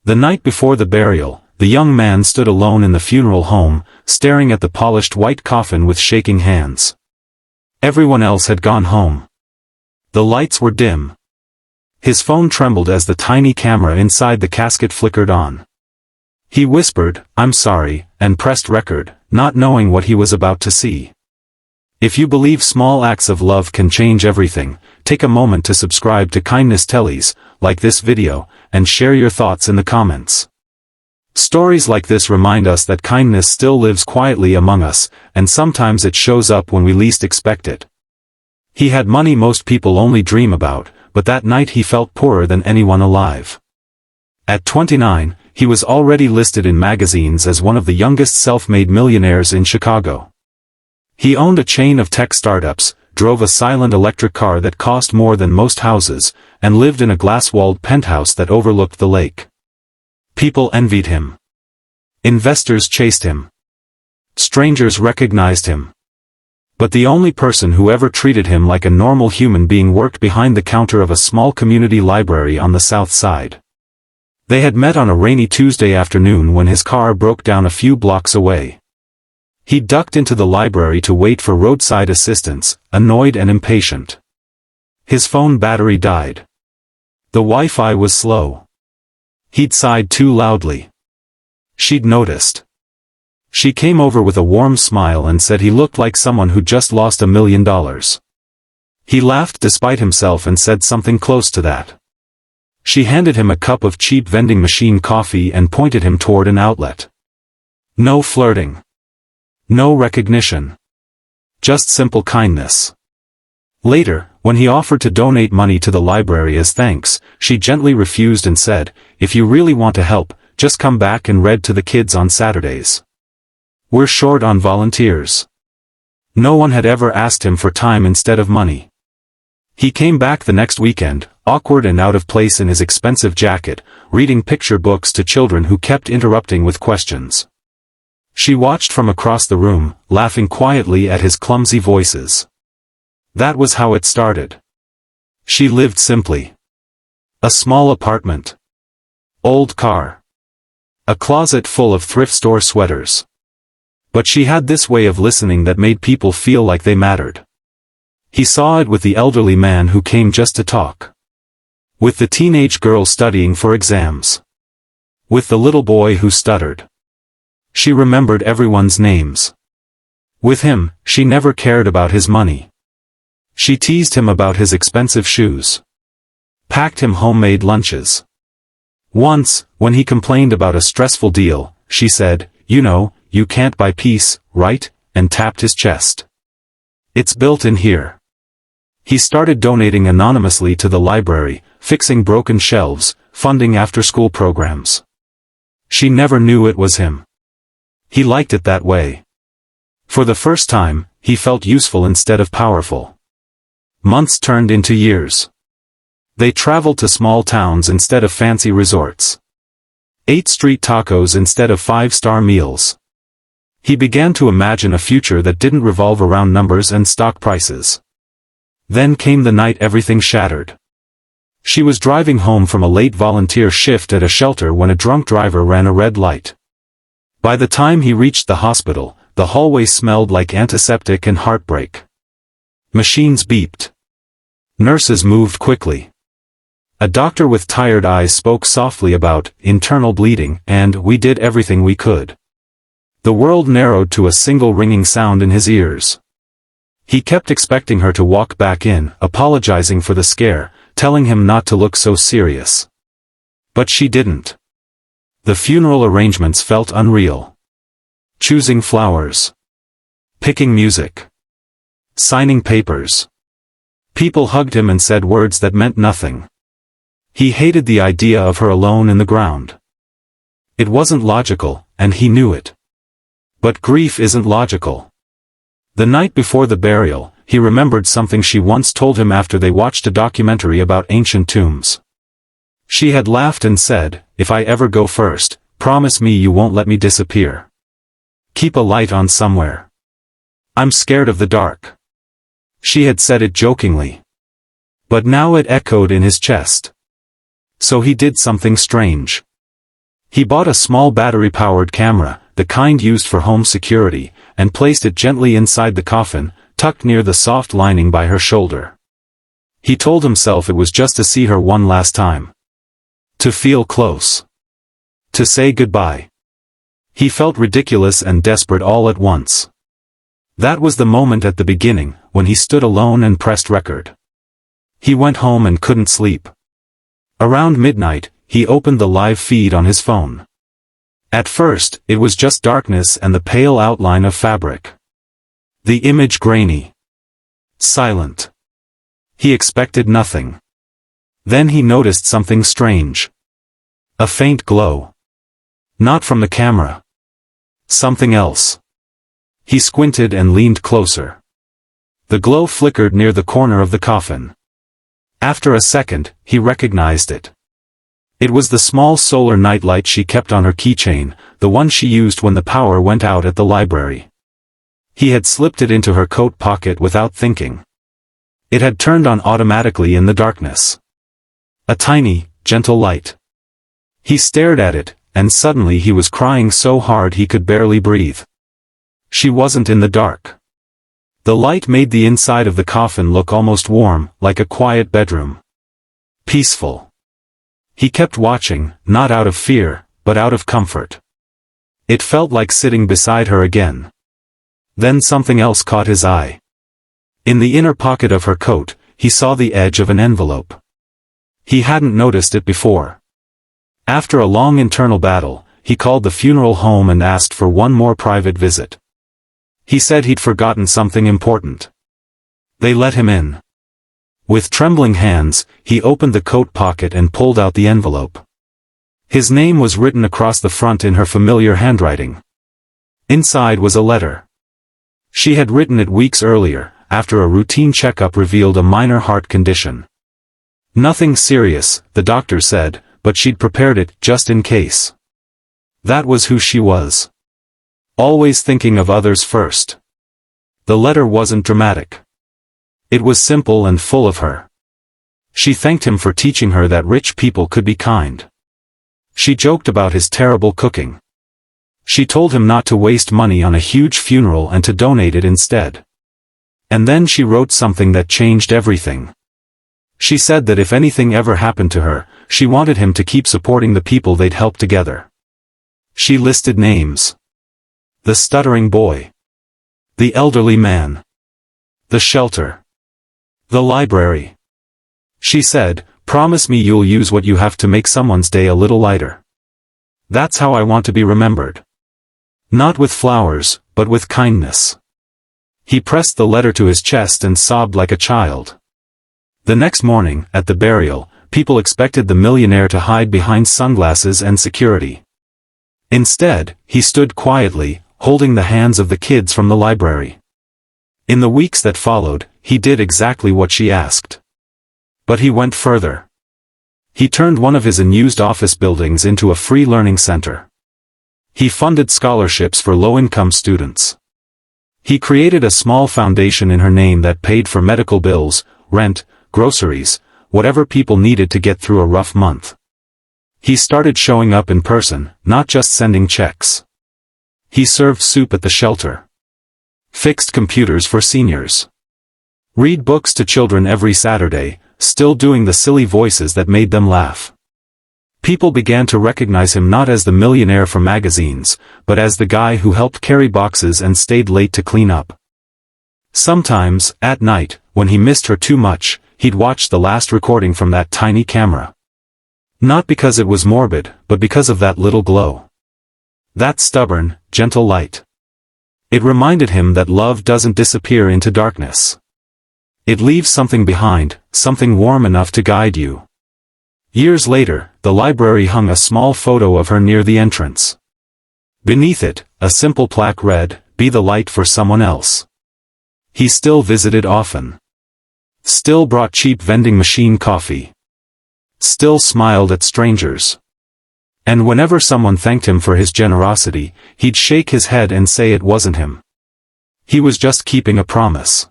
The night before the burial, the young man stood alone in the funeral home, staring at the polished white coffin with shaking hands. Everyone else had gone home. The lights were dim. His phone trembled as the tiny camera inside the casket flickered on. He whispered, "I'm sorry," and pressed record, not knowing what he was about to see. If you believe small acts of love can change everything, take a moment to subscribe to Kindness Teles, like this video, and share your thoughts in the comments. Stories like this remind us that kindness still lives quietly among us, and sometimes it shows up when we least expect it. He had money most people only dream about, but that night he felt poorer than anyone alive. At 29, he was already listed in magazines as one of the youngest self-made millionaires in Chicago. He owned a chain of tech startups, drove a silent electric car that cost more than most houses, and lived in a glass-walled penthouse that overlooked the lake. People envied him. Investors chased him. Strangers recognized him. But the only person who ever treated him like a normal human being worked behind the counter of a small community library on the south side. They had met on a rainy Tuesday afternoon when his car broke down a few blocks away. He ducked into the library to wait for roadside assistance, annoyed and impatient. His phone battery died. The Wi-Fi was slow. He'd sighed too loudly. She'd noticed. She came over with a warm smile and said he looked like someone who just lost $1 million. He laughed despite himself and said something close to that. She handed him a cup of cheap vending machine coffee and pointed him toward an outlet. No flirting. No recognition. Just simple kindness. Later, when he offered to donate money to the library as thanks, she gently refused and said, "If you really want to help, just come back and read to the kids on Saturdays. We're short on volunteers." No one had ever asked him for time instead of money. He came back the next weekend, awkward and out of place in his expensive jacket, reading picture books to children who kept interrupting with questions. She watched from across the room, laughing quietly at his clumsy voices. That was how it started. She lived simply. A small apartment. Old car. A closet full of thrift store sweaters. But she had this way of listening that made people feel like they mattered. He saw it with the elderly man who came just to talk. With the teenage girl studying for exams. With the little boy who stuttered. She remembered everyone's names. With him, she never cared about his money. She teased him about his expensive shoes. Packed him homemade lunches. Once, when he complained about a stressful deal, she said, "You know, you can't buy peace, right?" and tapped his chest. "It's built in here." He started donating anonymously to the library, fixing broken shelves, funding after-school programs. She never knew it was him. He liked it that way. For the first time, he felt useful instead of powerful. Months turned into years. They traveled to small towns instead of fancy resorts. Ate street tacos instead of five-star meals. He began to imagine a future that didn't revolve around numbers and stock prices. Then came the night everything shattered. She was driving home from a late volunteer shift at a shelter when a drunk driver ran a red light. By the time he reached the hospital, the hallway smelled like antiseptic and heartbreak. Machines beeped. Nurses moved quickly. A doctor with tired eyes spoke softly about internal bleeding, and we did everything we could. The world narrowed to a single ringing sound in his ears. He kept expecting her to walk back in, apologizing for the scare, telling him not to look so serious. But she didn't. The funeral arrangements felt unreal. Choosing flowers. Picking music. Signing papers. People hugged him and said words that meant nothing. He hated the idea of her alone in the ground. It wasn't logical, and he knew it. But grief isn't logical. The night before the burial, he remembered something she once told him after they watched a documentary about ancient tombs. She had laughed and said, "If I ever go first, promise me you won't let me disappear. Keep a light on somewhere. I'm scared of the dark." She had said it jokingly. But now it echoed in his chest. So he did something strange. He bought a small battery-powered camera, the kind used for home security, and placed it gently inside the coffin, tucked near the soft lining by her shoulder. He told himself it was just to see her one last time. To feel close. To say goodbye. He felt ridiculous and desperate all at once. That was the moment at the beginning, when he stood alone and pressed record. He went home and couldn't sleep. Around midnight, he opened the live feed on his phone. At first, it was just darkness and the pale outline of fabric. The image grainy. Silent. He expected nothing. Then he noticed something strange. A faint glow. Not from the camera. Something else. He squinted and leaned closer. The glow flickered near the corner of the coffin. After a second, he recognized it. It was the small solar nightlight she kept on her keychain, the one she used when the power went out at the library. He had slipped it into her coat pocket without thinking. It had turned on automatically in the darkness. A tiny, gentle light. He stared at it, and suddenly he was crying so hard he could barely breathe. She wasn't in the dark. The light made the inside of the coffin look almost warm, like a quiet bedroom. Peaceful. He kept watching, not out of fear, but out of comfort. It felt like sitting beside her again. Then something else caught his eye. In the inner pocket of her coat, he saw the edge of an envelope. He hadn't noticed it before. After a long internal battle, he called the funeral home and asked for one more private visit. He said he'd forgotten something important. They let him in. With trembling hands, he opened the coat pocket and pulled out the envelope. His name was written across the front in her familiar handwriting. Inside was a letter. She had written it weeks earlier, after a routine checkup revealed a minor heart condition. Nothing serious, the doctor said, but she'd prepared it just in case. That was who she was. Always thinking of others first. The letter wasn't dramatic. It was simple and full of her. She thanked him for teaching her that rich people could be kind. She joked about his terrible cooking. She told him not to waste money on a huge funeral and to donate it instead. And then she wrote something that changed everything. She said that if anything ever happened to her, she wanted him to keep supporting the people they'd helped together. She listed names. The stuttering boy. The elderly man. The shelter. The library. She said, "Promise me you'll use what you have to make someone's day a little lighter. That's how I want to be remembered. Not with flowers, but with kindness." He pressed the letter to his chest and sobbed like a child. The next morning, at the burial, people expected the millionaire to hide behind sunglasses and security. Instead, he stood quietly, holding the hands of the kids from the library. In the weeks that followed, he did exactly what she asked. But he went further. He turned one of his unused office buildings into a free learning center. He funded scholarships for low-income students. He created a small foundation in her name that paid for medical bills, rent, groceries, whatever people needed to get through a rough month. He started showing up in person, not just sending checks. He served soup at the shelter. Fixed computers for seniors. Read books to children every Saturday, still doing the silly voices that made them laugh. People began to recognize him not as the millionaire from magazines, but as the guy who helped carry boxes and stayed late to clean up. Sometimes, at night, when he missed her too much, he'd watch the last recording from that tiny camera. Not because it was morbid, but because of that little glow. That stubborn, gentle light. It reminded him that love doesn't disappear into darkness. It leaves something behind, something warm enough to guide you. Years later, the library hung a small photo of her near the entrance. Beneath it, a simple plaque read, "Be the light for someone else." He still visited often. Still brought cheap vending machine coffee. Still smiled at strangers. And whenever someone thanked him for his generosity, he'd shake his head and say it wasn't him. He was just keeping a promise.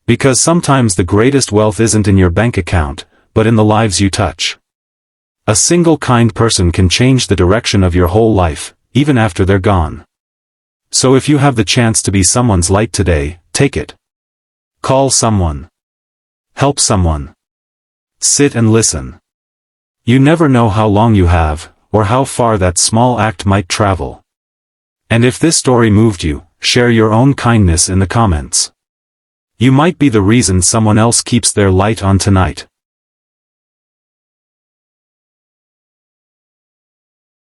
Because sometimes the greatest wealth isn't in your bank account, but in the lives you touch. A single kind person can change the direction of your whole life, even after they're gone. So if you have the chance to be someone's light today, take it. Call someone. Help someone. Sit and listen. You never know how long you have, or how far that small act might travel. And if this story moved you, share your own kindness in the comments. You might be the reason someone else keeps their light on tonight.